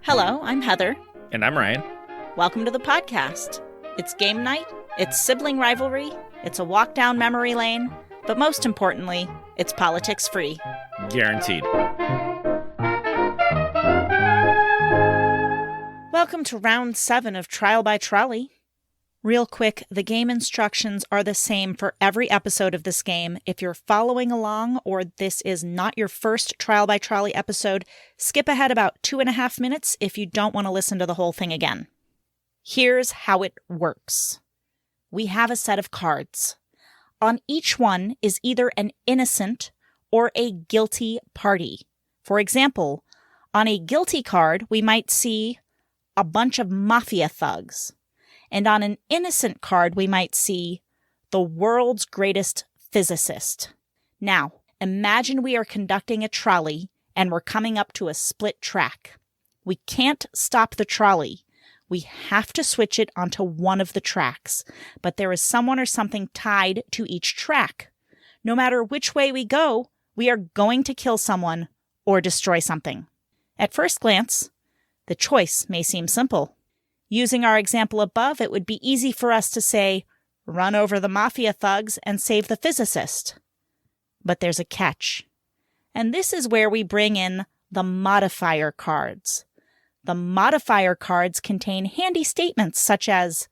Hello, I'm Heather. And I'm Ryan. Welcome to the podcast. It's game night, it's sibling rivalry, it's a walk down memory lane, but most importantly, it's politics free. Guaranteed. Welcome to round 7 of Trial by Trolley. Real quick, the game instructions are the same for every episode of this game. If you're following along or this is not your first Trial by Trolley episode, skip ahead about 2.5 minutes if you don't want to listen to the whole thing again. Here's how it works. We have a set of cards. On each one is either an innocent or a guilty party. For example, on a guilty card, we might see a bunch of mafia thugs. And on an innocent card, we might see the world's greatest physicist. Now, imagine we are conducting a trolley and we're coming up to a split track. We can't stop the trolley. We have to switch it onto one of the tracks, but there is someone or something tied to each track. No matter which way we go, we are going to kill someone or destroy something. At first glance, the choice may seem simple. Using our example above, it would be easy for us to say, run over the mafia thugs and save the physicist. But there's a catch. And this is where we bring in the modifier cards. The modifier cards contain handy statements such as,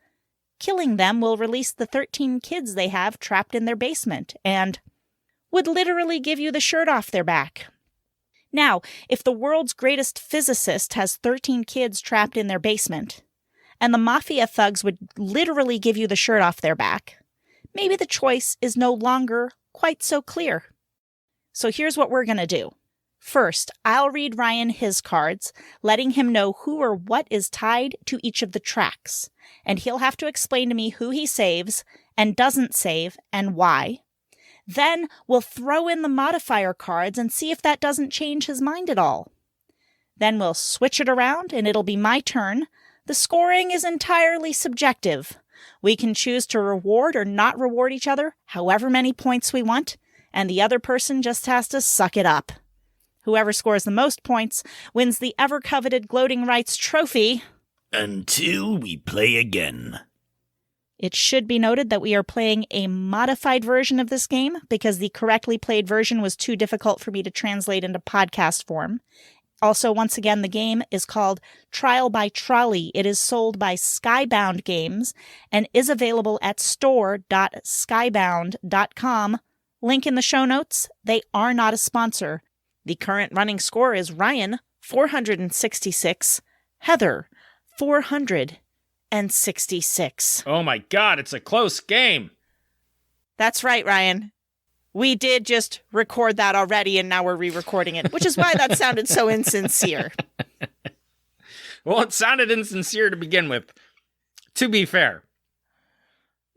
killing them will release the 13 kids they have trapped in their basement, and would literally give you the shirt off their back. Now, if the world's greatest physicist has 13 kids trapped in their basement, and the mafia thugs would literally give you the shirt off their back, maybe the choice is no longer quite so clear. So here's what we're going to do. First, I'll read Ryan his cards, letting him know who or what is tied to each of the tracks, and he'll have to explain to me who he saves and doesn't save and why. Then we'll throw in the modifier cards and see if that doesn't change his mind at all. Then we'll switch it around and it'll be my turn. The scoring is entirely subjective. We can choose to reward or not reward each other however many points we want, and the other person just has to suck it up. Whoever scores the most points wins the ever-coveted Gloating Rights trophy. Until we play again. It should be noted that we are playing a modified version of this game because the correctly played version was too difficult for me to translate into podcast form. Also, once again, the game is called Trial by Trolley. It is sold by Skybound Games and is available at store.skybound.com. Link in the show notes. They are not a sponsor. The current running score is Ryan, 466, Heather, 466. Oh my God, it's a close game. That's right, Ryan. We did just record that already, and now we're re-recording it, which is why that sounded so insincere. Well, it sounded insincere to begin with, to be fair.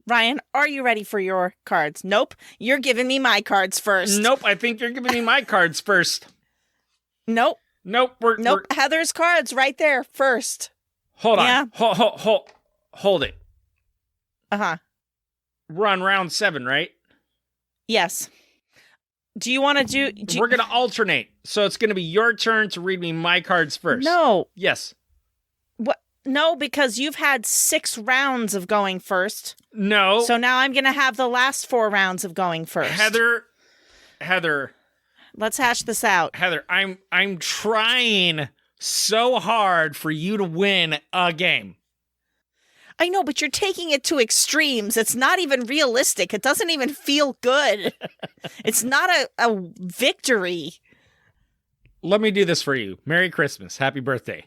Ryan, are you ready for your cards? Nope. You're giving me my cards first. Nope, I think you're giving me my cards first. Nope. Nope. Nope. Heather's cards right there first. Hold on. Yeah. Hold it. Uh-huh. We're on round 7, right? Yes. Do you want to do... We're going to alternate. So it's going to be your turn to read me my cards first. No. Yes. What? No, because you've had 6 rounds of going first. No. So now I'm going to have the last 4 rounds of going first. Heather. Let's hash this out. Heather, I'm trying so hard for you to win a game. I know, but you're taking it to extremes. It's not even realistic. It doesn't even feel good. It's not a victory. Let me do this for you. Merry Christmas. Happy birthday.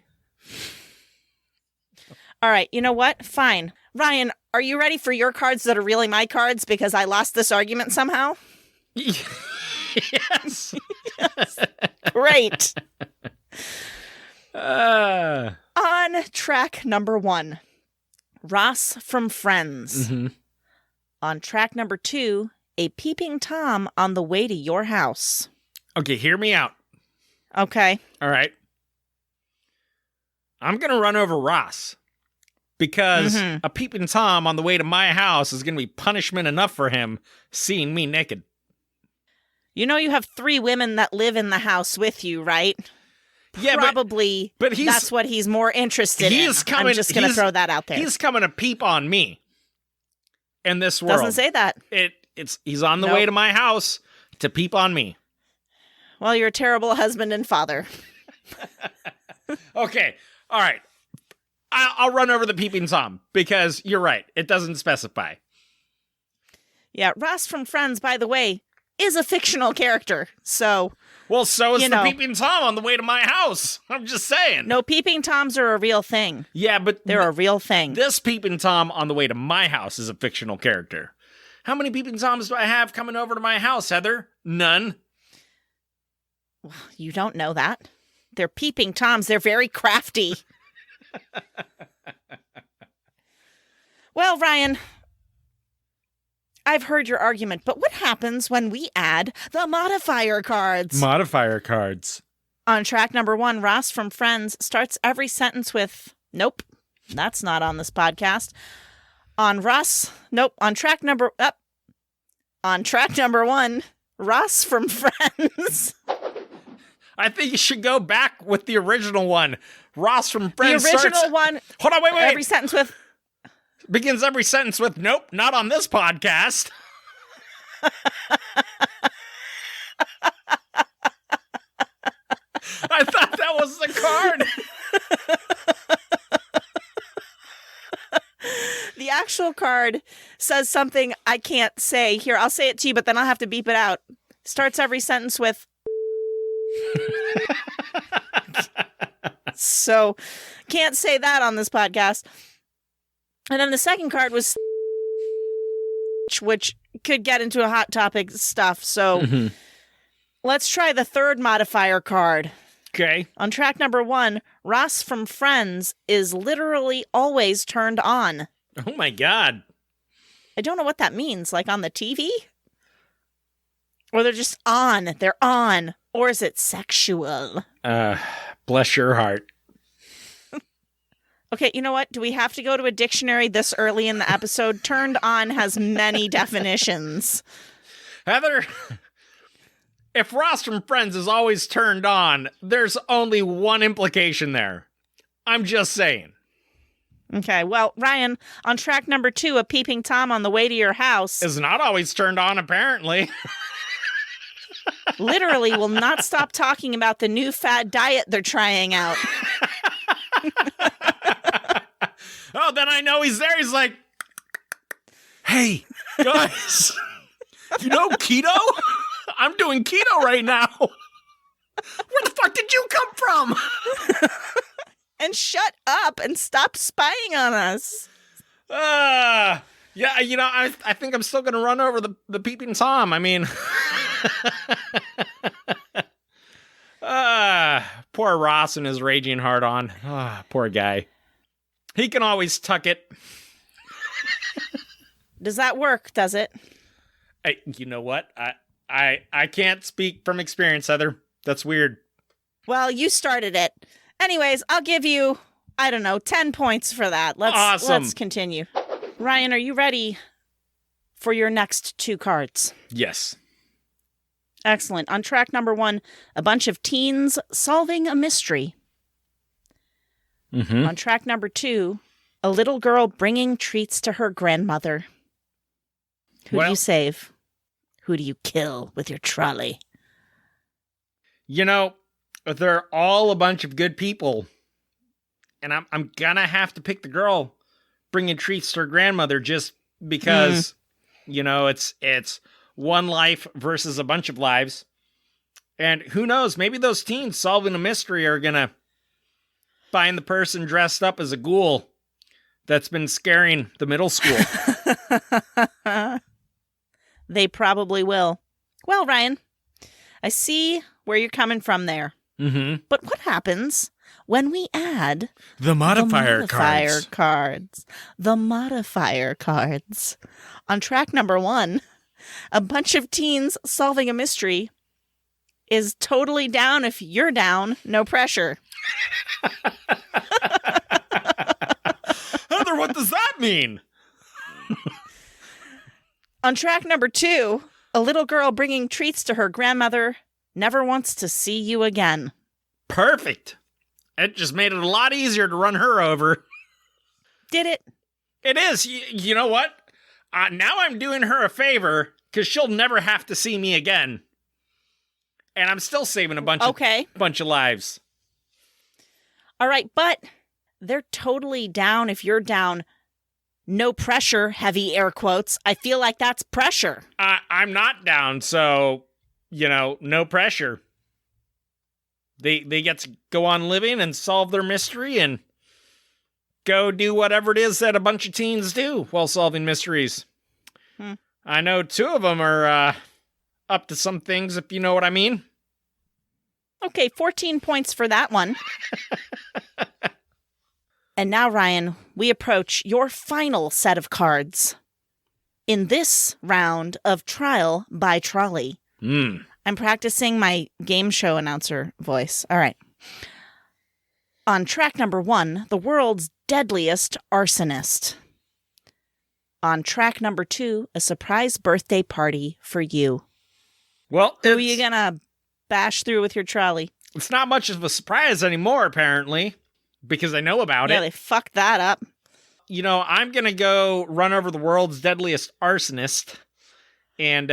All right, you know what? Fine. Ryan, are you ready for your cards that are really my cards because I lost this argument somehow? Yes. Yes. Great. On On track number 1, Ross from Friends. Mm-hmm. On track number 2, a peeping Tom on the way to your house. Okay, hear me out. Okay. All right. I'm going to run over Ross because a peeping Tom on the way to my house is going to be punishment enough for him seeing me naked. You know you have 3 women that live in the house with you, right? Yeah, Probably but that's what he's more interested in. Coming, I'm just going to throw that out there. He's coming to peep on me in this world. Doesn't say that. He's on the way to my house to peep on me. Well, you're a terrible husband and father. Okay. All right. I'll run over the peeping Tom because you're right. It doesn't specify. Yeah, Ross from Friends, by the way, is a fictional character. So, well, so is the peeping Tom on the way to my house. I'm just saying. No, peeping Toms are a real thing. Yeah, but they're a real thing. This peeping Tom on the way to my house is a fictional character. How many peeping Toms do I have coming over to my house, Heather? None. Well, you don't know that. They're peeping Toms. They're very crafty. Well, Ryan, I've heard your argument, but what happens when we add the modifier cards? Modifier cards. On track number 1, Ross from Friends starts every sentence with, nope, that's not on this podcast. On track number 1, Ross from Friends. I think you should go back with the original one. Ross from Friends. The original one. Hold on, wait. Every sentence with. Begins every sentence with, nope, not on this podcast. I thought that was the card. The actual card says something I can't say. Here, I'll say it to you, but then I'll have to beep it out. Starts every sentence with. So, can't say that on this podcast. And then the second card was which could get into a hot topic stuff. So, let's try the third modifier card. Okay. On track number 1, Ross from Friends is literally always turned on. Oh my God. I don't know what that means. Like on the TV? Or they're just on. They're on. Or is it sexual? Bless your heart. Okay, you know what? Do we have to go to a dictionary this early in the episode? Turned on has many definitions. Heather, if Ross from Friends is always turned on, there's only one implication there. I'm just saying. Okay, well, Ryan, on track number 2, a peeping Tom on the way to your house is not always turned on, apparently. Literally will not stop talking about the new fad diet they're trying out. Oh, then I know he's there. He's like, hey, guys, you know keto? I'm doing keto right now. Where the fuck did you come from? And shut up and stop spying on us. Yeah, you know, I think I'm still going to run over the peeping Tom. I mean, poor Ross and his raging hard on. Poor guy. He can always tuck it. Does that work? Does it? You know what? I can't speak from experience, Heather. That's weird. Well, you started it. Anyways, I'll give you, 10 points for that. Let's continue. Ryan, are you ready for your next 2 cards? Yes. Excellent. On track number 1, a bunch of teens solving a mystery. On track number 2, a little girl bringing treats to her grandmother. Who do you save? Who do you kill with your trolley? You know, they're all a bunch of good people. And I'm gonna have to pick the girl bringing treats to her grandmother just because, you know, it's one life versus a bunch of lives. And who knows, maybe those teens solving a mystery are gonna find the person dressed up as a ghoul that's been scaring the middle school. They probably will. Well, Ryan, I see where you're coming from there. But what happens when we add the modifier cards? The modifier cards. On track number 1, a bunch of teens solving a mystery is totally down if you're down, no pressure. Heather, what does that mean? On track number 2, A little girl bringing treats to her grandmother never wants to see you again. Perfect. It just made it a lot easier to run her over. Did it? It is. You know what? Now I'm doing her a favor because she'll never have to see me again. And I'm still saving a bunch of lives. All right, but they're totally down if you're down. No pressure, heavy air quotes. I feel like that's pressure. I'm not down, so, no pressure. They get to go on living and solve their mystery and go do whatever it is that a bunch of teens do while solving mysteries. I know 2 of them are up to some things, if you know what I mean. Okay, 14 points for that one. And now, Ryan, we approach your final set of cards in this round of Trial by Trolley. I'm practicing my game show announcer voice. All right. On track number 1, the world's deadliest arsonist. On track number 2, a surprise birthday party for you. Well, who are you going to bash through with your trolley? It's not much of a surprise anymore, apparently, because I know about it. Yeah, they fucked that up. I'm going to go run over the world's deadliest arsonist and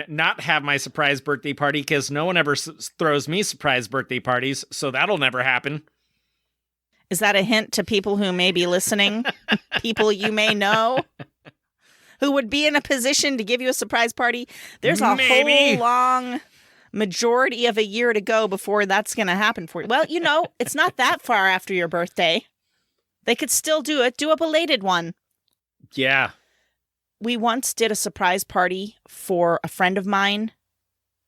not have my surprise birthday party because no one ever throws me surprise birthday parties, so that'll never happen. Is that a hint to people who may be listening? People you may know who would be in a position to give you a surprise party? There's a whole long majority of a year to go before that's going to happen for you. Well, it's not that far after your birthday. They could still do it. Do a belated one. Yeah. We once did a surprise party for a friend of mine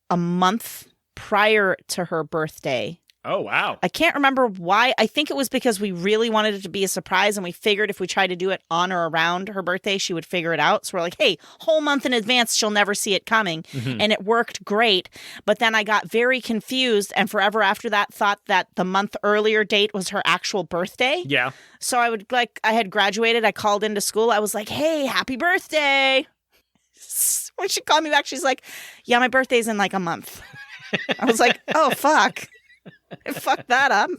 a month prior to her birthday. Oh, wow. I can't remember why. I think it was because we really wanted it to be a surprise, and we figured if we tried to do it on or around her birthday, she would figure it out. So we're like, hey, whole month in advance, she'll never see it coming. Mm-hmm. And it worked great. But then I got very confused, and forever after that thought that the month earlier date was her actual birthday. Yeah. So I had graduated. I called into school. I was like, hey, happy birthday. When she called me back, she's like, yeah, my birthday's in like a month. I was like, oh, fuck. Fuck that up.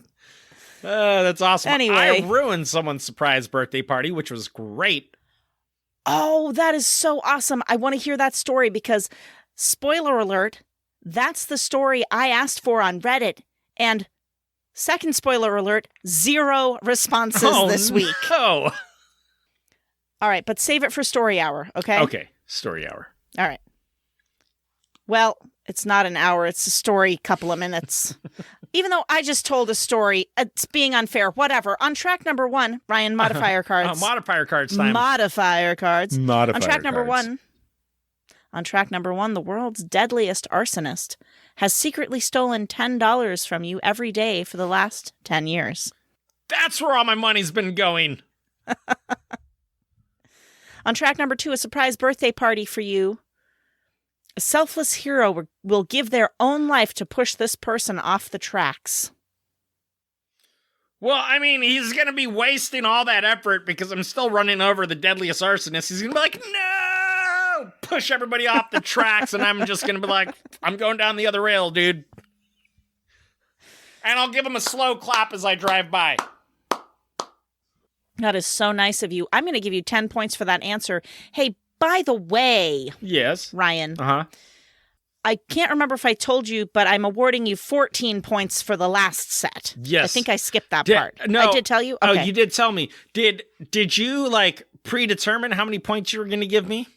That's awesome. Anyway. I ruined someone's surprise birthday party, which was great. Oh, that is so awesome. I want to hear that story because, spoiler alert, that's the story I asked for on Reddit. And second spoiler alert, 0 responses this week. Oh. All right, but save it for story hour, okay? Okay, story hour. All right. Well, it's not an hour. It's a story, couple of minutes. Even though I just told a story, it's being unfair. Whatever. On track number 1, Ryan, modifier cards. Modifier cards time. Modifier cards. Modifier On track number cards. 1. On track number 1, the world's deadliest arsonist has secretly stolen $10 from you every day for the last 10 years. That's where all my money's been going. On track number 2, a surprise birthday party for you. A selfless hero will give their own life to push this person off the tracks. Well, I mean, he's going to be wasting all that effort because I'm still running over the deadliest arsonist. He's going to be like, no! Push everybody off the tracks, and I'm just going to be like, I'm going down the other rail, dude. And I'll give him a slow clap as I drive by. That is so nice of you. I'm going to give you 10 points for that answer. Hey, by the way, yes, Ryan, I can't remember if I told you, but I'm awarding you 14 points for the last set. Yes. I think I skipped that part. No, I did tell you? Okay. Oh, you did tell me. Did you, predetermine how many points you were going to give me?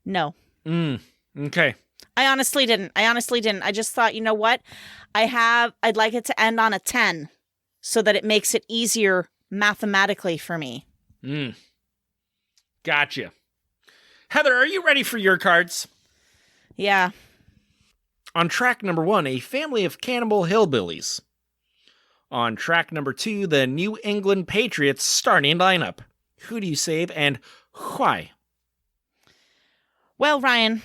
No. Okay. I honestly didn't. I just thought, you know what? I'd like it to end on a 10 so that it makes it easier mathematically for me. Gotcha. Heather, are you ready for your cards? Yeah. On track number 1, a family of cannibal hillbillies. On track number 2, the New England Patriots starting lineup. Who do you save and why? Well, Ryan,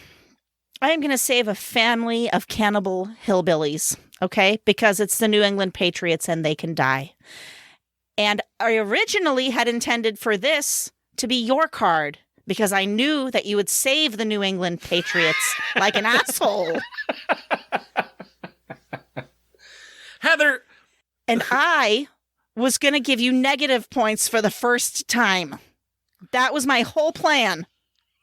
I am going to save a family of cannibal hillbillies, okay? Because it's the New England Patriots and they can die. And I originally had intended for this to be your card because I knew that you would save the New England Patriots like an asshole. Heather. And I was going to give you negative points for the first time. That was my whole plan.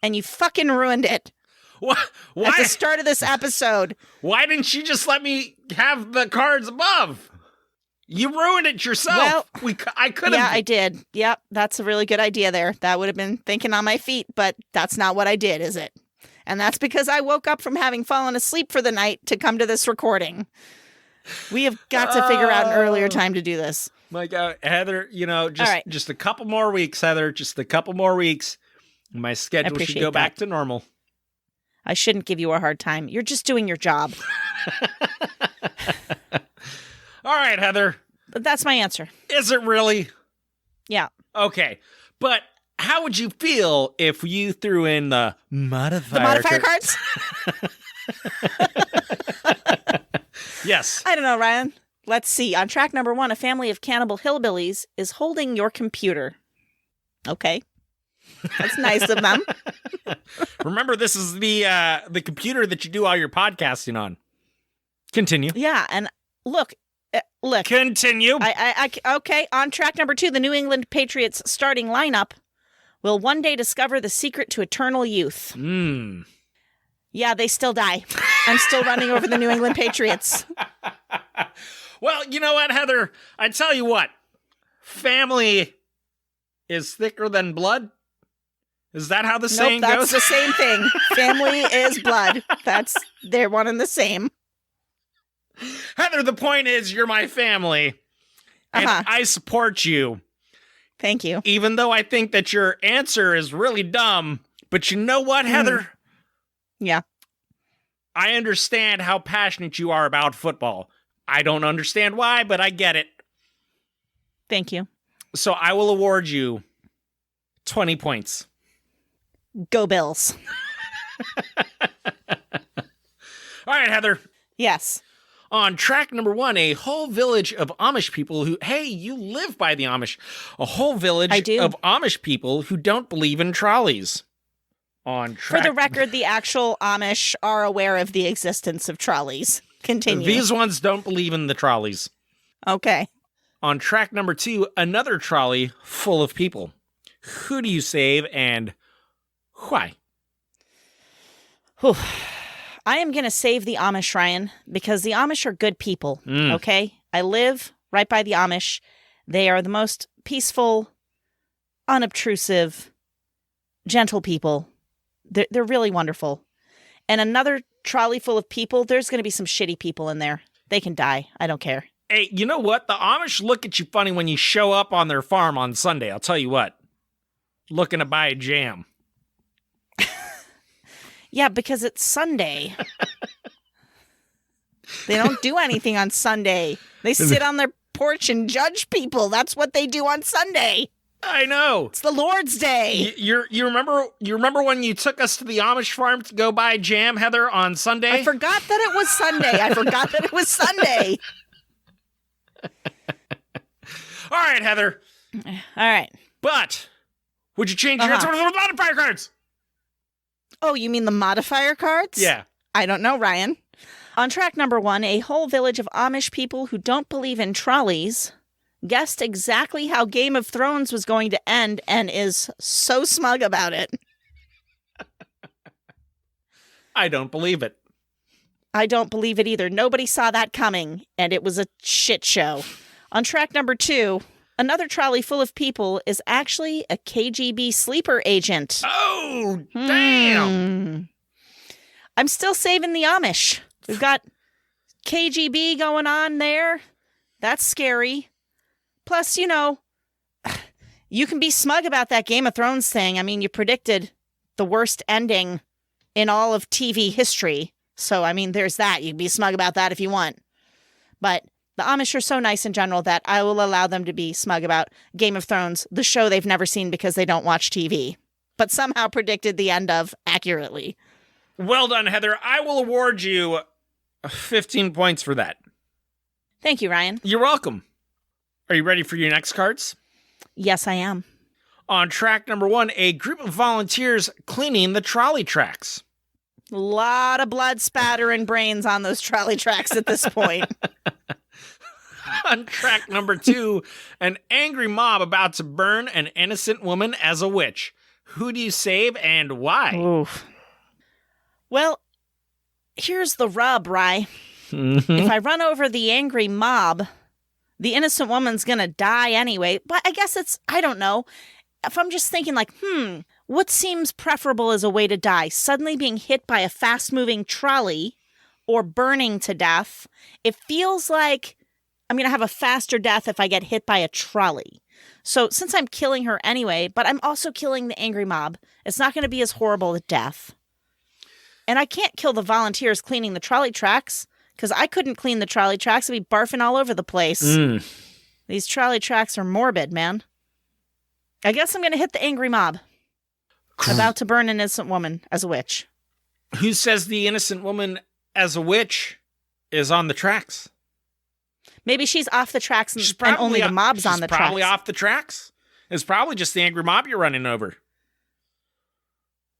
And you fucking ruined it. Why? At the start of this episode. Why didn't you just let me have the cards above? You ruined it yourself. Well, I could have. Yeah, I did. Yep, that's a really good idea there. That would have been thinking on my feet, but that's not what I did, is it? And that's because I woke up from having fallen asleep for the night to come to this recording. We have got to figure out an earlier time to do this. My God, Heather, right. just a couple more weeks, Heather. Just a couple more weeks. My schedule should go back to normal. I shouldn't give you a hard time. You're just doing your job. All right, Heather. That's my answer. Is it really? Yeah. Okay. But how would you feel if you threw in the modifier? The modifier cards? Yes. I don't know, Ryan. Let's see. On track number 1, a family of cannibal hillbillies is holding your computer. Okay. That's nice of them. Remember, this is the computer that you do all your podcasting on. Continue. Yeah, and look. Continue. Okay, on track number 2, the New England Patriots starting lineup will one day discover the secret to eternal youth. Yeah, they still die. I'm still running over the New England Patriots. Well, you know what, Heather? I tell you what. Family is thicker than blood. Is that how the saying goes? Nope, that's the same thing. Family is blood. They're one and the same. Heather, the point is you're my family, and I support you. Thank you. Even though I think that your answer is really dumb, but you know what, Heather? Yeah. I understand how passionate you are about football. I don't understand why, but I get it. Thank you. So I will award you 20 points. Go Bills. All right, Heather. Yes. On track number 1, a whole village of Amish people who, hey, you live by the Amish. A whole village of Amish people who don't believe in trolleys. On track. For the record, the actual Amish are aware of the existence of trolleys. Continue. These ones don't believe in the trolleys. Okay. On track number 2, another trolley full of people. Who do you save and why? Whew. I am going to save the Amish, Ryan, because the Amish are good people, okay? I live right by the Amish. They are the most peaceful, unobtrusive, gentle people. They're really wonderful. And another trolley full of people, there's going to be some shitty people in there. They can die. I don't care. Hey, you know what? The Amish look at you funny when you show up on their farm on Sunday. I'll tell you what. Looking to buy a jam. Yeah, because it's Sunday. They don't do anything on Sunday. They sit on their porch and judge people. That's what they do on Sunday. I know. It's the Lord's Day. You remember when you took us to the Amish farm to go buy jam, Heather, on Sunday? I forgot that it was Sunday. All right, Heather. All right. But would you change your answer to the modifier cards? Oh, you mean the modifier cards? Yeah. I don't know, Ryan. On track number 1, a whole village of Amish people who don't believe in trolleys guessed exactly how Game of Thrones was going to end and is so smug about it. I don't believe it. I don't believe it either. Nobody saw that coming, and it was a shit show. On track number 2, another trolley full of people is actually a KGB sleeper agent. Oh, damn. I'm still saving the Amish. We've got KGB going on there. That's scary. Plus, you can be smug about that Game of Thrones thing. I mean, you predicted the worst ending in all of TV history. So, I mean, there's that. You can be smug about that if you want. But the Amish are so nice in general that I will allow them to be smug about Game of Thrones, the show they've never seen because they don't watch TV, but somehow predicted the end of accurately. Well done, Heather. I will award you 15 points for that. Thank you, Ryan. You're welcome. Are you ready for your next cards? Yes, I am. On track number 1, a group of volunteers cleaning the trolley tracks. A lot of blood spatter and brains on those trolley tracks at this point. On track number 2, an angry mob about to burn an innocent woman as a witch. Who do you save and why? Oof. Well, here's the rub, Rye. Mm-hmm. If I run over the angry mob, the innocent woman's gonna die anyway. But I guess I don't know. If I'm just thinking like, what seems preferable as a way to die? Suddenly being hit by a fast-moving trolley or burning to death? It feels like I'm going to have a faster death if I get hit by a trolley. So since I'm killing her anyway, but I'm also killing the angry mob, it's not going to be as horrible a death. And I can't kill the volunteers cleaning the trolley tracks because I couldn't clean the trolley tracks. I'd be barfing all over the place. These trolley tracks are morbid, man. I guess I'm going to hit the angry mob about to burn an innocent woman as a witch. Who says the innocent woman as a witch is on the tracks? Maybe she's off the tracks and only the mob's on the tracks. She's probably off the tracks. It's probably just the angry mob you're running over.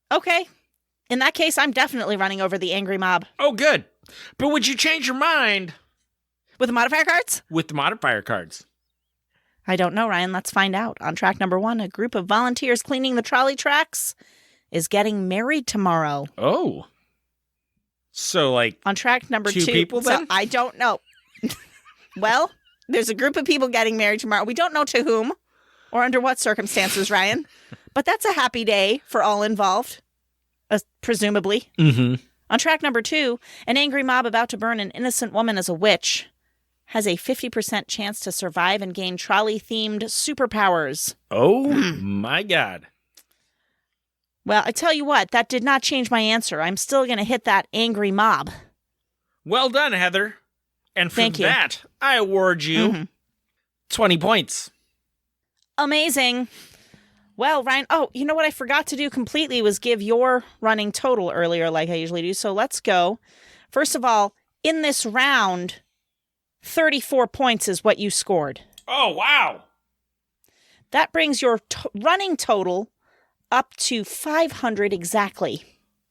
Okay. In that case, I'm definitely running over the angry mob. Oh, good. But would you change your mind? With the modifier cards? With the modifier cards. I don't know, Ryan. Let's find out. On track number 1, a group of volunteers cleaning the trolley tracks is getting married tomorrow. Oh. So, like, on track number 2. 2 people then? So I don't know. Well, there's a group of people getting married tomorrow. We don't know to whom or under what circumstances, Ryan. But that's a happy day for all involved, presumably. Mm-hmm. On track number 2, an angry mob about to burn an innocent woman as a witch has a 50% chance to survive and gain trolley-themed superpowers. Oh, my God. Well, I tell you what, that did not change my answer. I'm still going to hit that angry mob. Well done, Heather. And for Thank you. that, I award you 20 points. Amazing. Well, Ryan, you know what I forgot to do completely was give your running total earlier like I usually do. So let's go. First of all, in this round, 34 points is what you scored. Oh, wow. That brings your running total up to 500 exactly.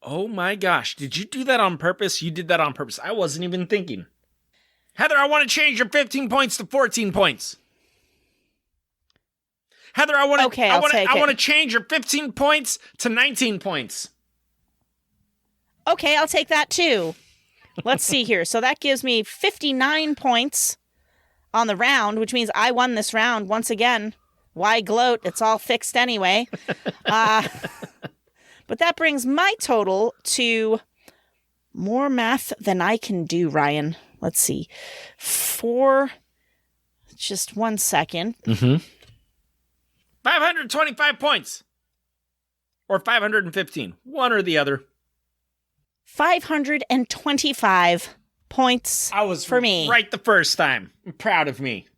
Oh, my gosh. Did you do that on purpose? You did that on purpose. I wasn't even thinking. Heather, I want to change your 15 points to 14 points. Heather, I want to change your 15 points to 19 points. Okay, I'll take that too. Let's see here. So that gives me 59 points on the round, which means I won this round once again. Why gloat? It's all fixed anyway. But that brings my total to more math than I can do, Ryan. Let's see. Just 1 second. 525 points. Or 515. One or the other. 525 points for me. Right the first time. I'm proud of me.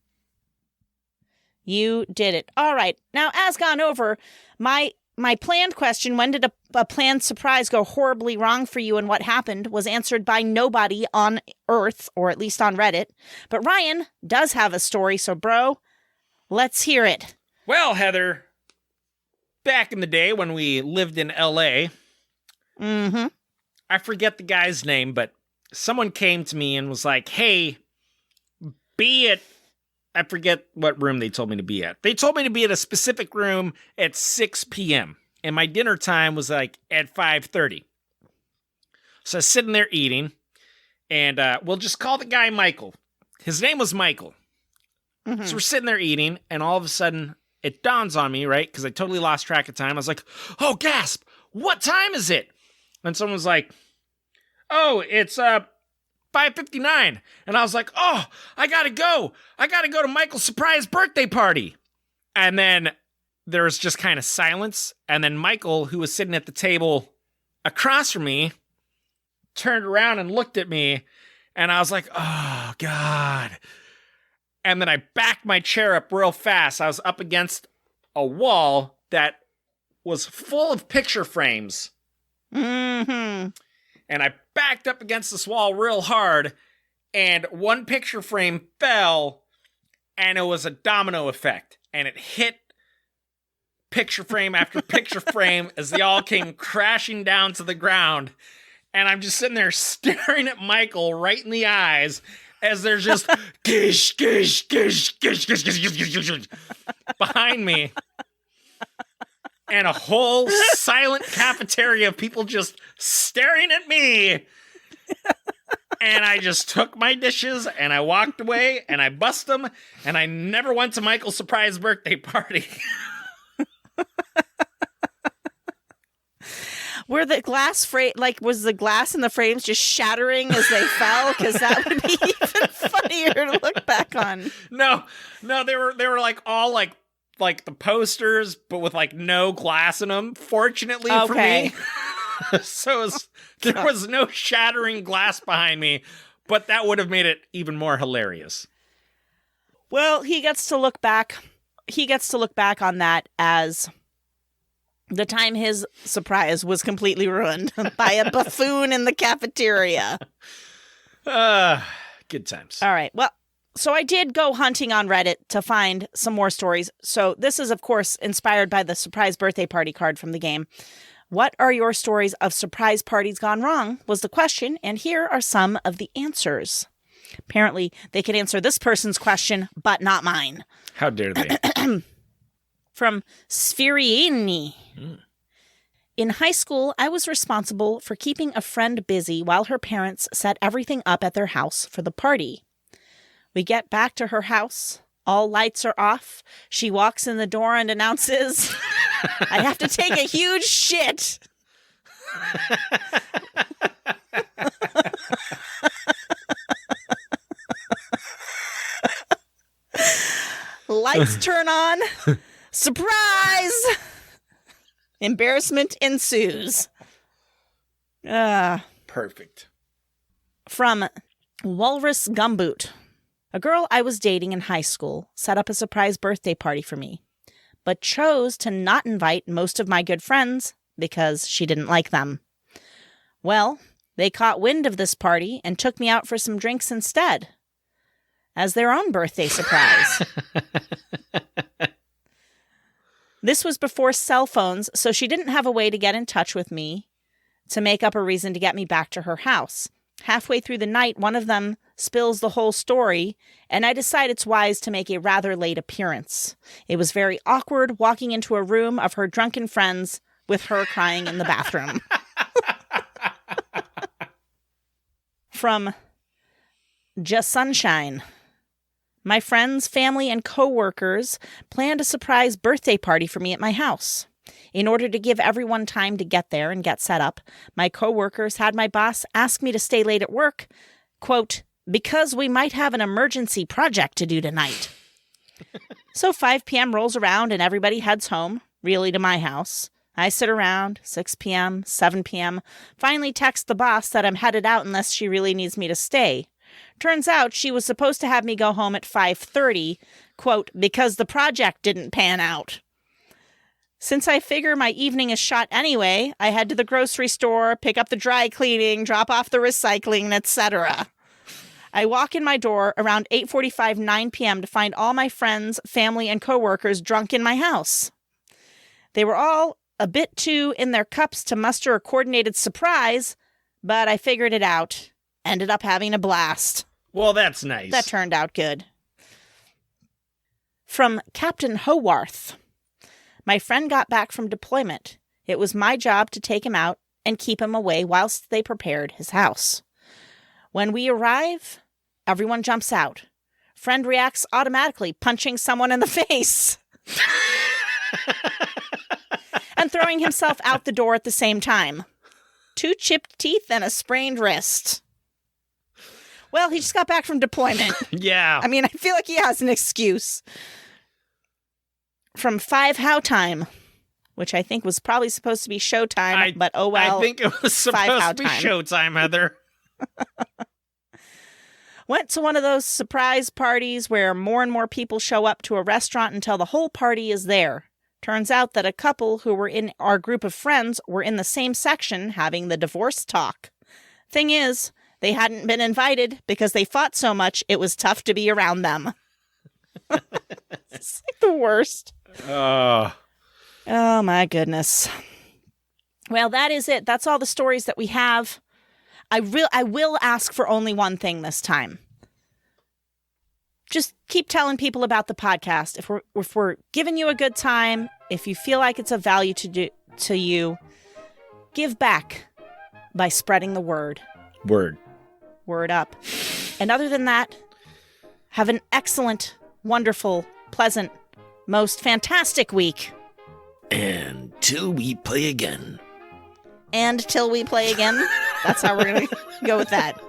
You did it. All right. Now, as gone over, my planned question, when did a planned surprise go horribly wrong for you and what happened, was answered by nobody on Earth, or at least on Reddit. But Ryan does have a story, so bro, let's hear it. Well, Heather, back in the day when we lived in L.A., I forget the guy's name, but someone came to me and was like, hey, be at, I forget what room they told me to be at. They told me to be at a specific room at 6 p.m. And my dinner time was like at 5:30. So I was sitting there eating, and we'll just call the guy Michael. His name was Michael. So we're sitting there eating, and all of a sudden, it dawns on me, right? Because I totally lost track of time. I was like, oh, gasp! What time is it? And someone was like, oh, it's 5:59. And I was like, oh, I gotta go. I gotta go to Michael's surprise birthday party. And then there was just kind of silence. And then Michael, who was sitting at the table across from me, turned around and looked at me. And I was like, oh, God. And then I backed my chair up real fast. I was up against a wall that was full of picture frames. And I backed up against this wall real hard, and one picture frame fell, and it was a domino effect, and it hit picture frame after picture frame as they all came crashing down to the ground. And I'm just sitting there staring at Michael right in the eyes as there's just gish, gish, gish, gish, gish, gish, gish, gish, gish, behind me. And a whole silent cafeteria of people just staring at me. And I just took my dishes and I walked away and I bust them and I never went to Michael's surprise birthday party. Were the glass was the glass in the frames just shattering as they fell? Because that would be even funnier to look back on. No, they were like all like the posters, but with like no glass in them. Fortunately for me, so there was no shattering glass behind me, but that would have made it even more hilarious. Well, he gets to look back on that as the time his surprise was completely ruined by a buffoon in the cafeteria. Good times. All right. Well, so I did go hunting on Reddit to find some more stories. So this is, of course, inspired by the surprise birthday party card from the game. What are your stories of surprise parties gone wrong was the question, and here are some of the answers. Apparently, they could answer this person's question, but not mine. How dare they? From Spheriani. In high school, I was responsible for keeping a friend busy while her parents set everything up at their house for the party. We get back to her house. All lights are off. She walks in the door and announces, I have to take a huge shit. Lights turn on. Surprise! Embarrassment ensues. Perfect. From Walrus Gumboot. A girl I was dating in high school set up a surprise birthday party for me, but chose to not invite most of my good friends because she didn't like them. Well, they caught wind of this party and took me out for some drinks instead, as their own birthday surprise. This was before cell phones, so she didn't have a way to get in touch with me to make up a reason to get me back to her house. Halfway through the night, one of them spills the whole story, and I decide it's wise to make a rather late appearance. It was very awkward walking into a room of her drunken friends with her crying in the bathroom. From Just Sunshine. My friends, family, and coworkers planned a surprise birthday party for me at my house. In order to give everyone time to get there and get set up, my coworkers had my boss ask me to stay late at work, quote, because we might have an emergency project to do tonight. So 5 p.m. rolls around and everybody heads home, really to my house. I sit around, 6 p.m., 7 p.m., finally text the boss that I'm headed out unless she really needs me to stay. Turns out she was supposed to have me go home at 5:30, quote, because the project didn't pan out. Since I figure my evening is shot anyway, I head to the grocery store, pick up the dry cleaning, drop off the recycling, etc. I walk in my door around 8:45, 9 p.m. to find all my friends, family, and coworkers drunk in my house. They were all a bit too in their cups to muster a coordinated surprise, but I figured it out. Ended up having a blast. Well, that's nice. That turned out good. From Captain Howarth. My friend got back from deployment. It was my job to take him out and keep him away whilst they prepared his house. When we arrive, everyone jumps out. Friend reacts automatically, punching someone in the face. And throwing himself out the door at the same time. 2 chipped teeth and a sprained wrist. Well, he just got back from deployment. Yeah. I mean, I feel like he has an excuse. From 5 How Time, which I think was probably supposed to be Showtime, but oh well. I think it was supposed to be Showtime, Heather. Went to one of those surprise parties where more and more people show up to a restaurant until the whole party is there. Turns out that a couple who were in our group of friends were in the same section having the divorce talk. Thing is, they hadn't been invited because they fought so much it was tough to be around them. It's like the worst. Oh, my goodness. Well, that is it. That's all the stories that we have. I will ask for only one thing this time. Just keep telling people about the podcast. If we're giving you a good time, if you feel like it's of value to you, give back by spreading the word. Word up. And other than that, have an excellent, wonderful, pleasant, most fantastic week. And till we play again. And till we play again. That's how we're going to go with that.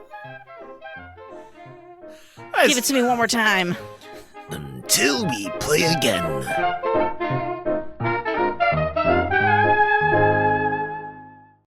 Give it to me one more time. Until we play again.